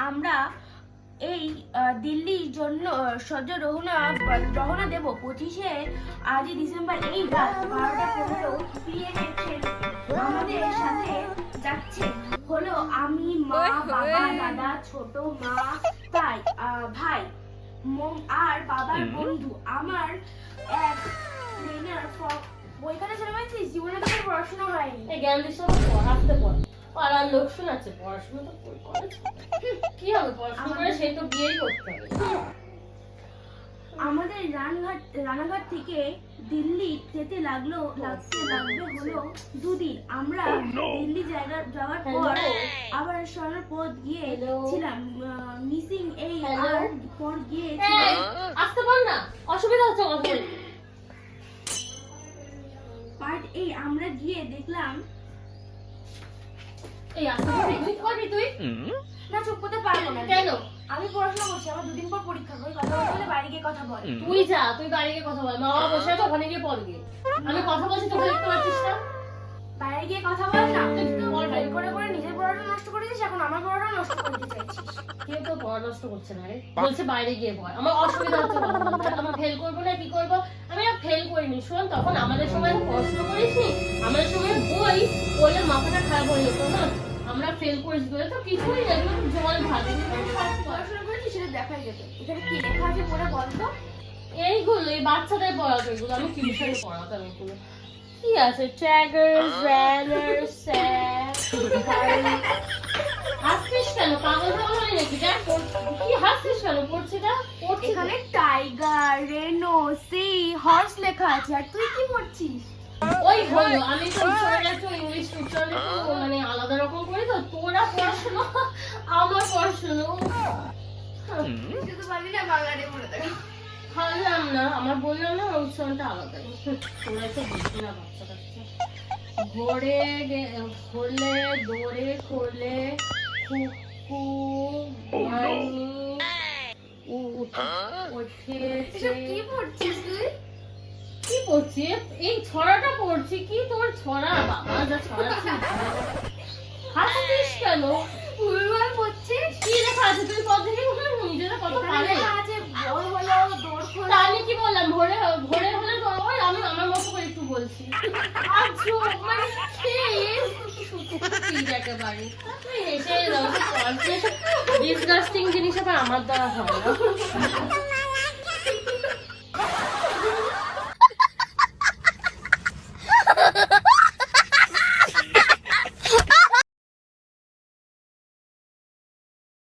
আমরা এই দিল্লির জন্য সদ্য রওনা দেব 25শে আজই ডিসেম্বর এই রাত 12:15 PM আমাদের সাথে যাচ্ছে হলো আমি, মা, বাবা, দাদা, ছোট মা, তাই ভাই আর বাবার বন্ধু আমার এক ট্রেনার বইখানে চলে গেছিস। জীবনে তো পড়াশোনা হয়নি। এই জ্ঞান দিস পড়াতে পড় পাড়ার লোক শোনাচ্ছে পড়াশোনা তো করে কি হবে, পড়াশোনা করে সেই তো বিয়েই করতে হবে। আমাদের রানাঘাট থেকে দিল্লি যেতে লাগবে হলো 2 দিন। আমরা দিল্লি যাওয়ার পর আবার সরানোর পথ গিয়েছিলাম মিসিং এই আর পর গিয়েছিলাম। আসতে পার না, অসুবিধা হচ্ছে কথা পার্ট এই আমরা গিয়ে দেখলাম। এই আসতে পারবি তুই না, চুপ করতে পারবো না। কেন? আমি পড়াশোনা করছি, আমার 2 দিন পর পরীক্ষা। কই কথা বলতে বাইরে গিয়ে কথা বল। তুই যা, তুই বাইরে গিয়ে কথা বল। মা বাবা বসে আছে, ওখানে গিয়ে পড় গিয়ে। আমি কথা বলছি তোকে দেখতে পাচ্ছিস না? বাইরে গিয়ে কথা বল না। তুই ফেল করে করে নিজের পড়াটা নষ্ট করে দিস, এখন আমার পড়াটা নষ্ট করে দিতে চাইছিস। কেউ তো পড়া নষ্ট করছে না রে, বলছে বাইরে গিয়ে পড়। আমার অসুবিধা হচ্ছে কথা বলতে। আমি ফেল করবো না কি করবো? আমি আর ফেল করিনি। শোন, তখন আমাদের সময় পড়াশোনা করিসনি, আমাদের সময় বই পড়লে মাথাটা খারাপ হয়ে যেত না। আমরা ফেল করেছি বলে তো কিছুই না, জল ভাবে পড়াশোনা করেছিস সেটা দেখাই যেত। এখানে কি লেখা আছে পড়ে বল তো। এইগুলো এই বাচ্চাদের পড়াতো, এগুলো আমি টিউশনে পড়াতাম। এগুলো কি আছে? ট্যাগার্স, ব্যানার্স, স্যাপ। হাসছিস কেন? পাগল পাগল হয় নাকি? দেখ কি হাসছিস কেন? পড়ছি না, পড়ছি। এখানে টাইগার, রেনো, সি, হর্স লেখা আছে, আর তুই কি পড়ছিস? ওই হলো, আমি তো উচ্চারণটা একটু ইংলিশ উচ্চারণে মানে আলাদা রকম করি তো। তোরা পড়াশোনা, আমার পড়াশোনা শুধু পারবি না বাংলাতে পড়ে থাকা। হারলাম না, আমার বললাম না উচ্চারণটা আলাদা। তোরা তো বুঝবি না বাচ্চা কাচ্চা। ঘোরে ঘোরলে, দৌড়ে খোলে, কুকু মানি উঠেছে। কি পড়ছিস তুই? কি পড়ছি? এই ছড়াটা পড়ছি। কি তোর ছড়া? বাবা যা ছড়াচ্ছি। হাসছিস কেন? ভুলভাল পড়ছিস। কি লেখা আছে? তুই কত থেকে নিজেরা কত পারে? আছে বই হলো দৌড় খোল। তা আমি কি বললাম? ভোরে ভোরে হলে তো ওই আমি আমার মতো করে একটু বলছি। আচ্ছা মানে ঠিক একেবারে তুই হেসে যাও। ডিসগাস্টিং জিনিস আবার আমার দ্বারা হয় না।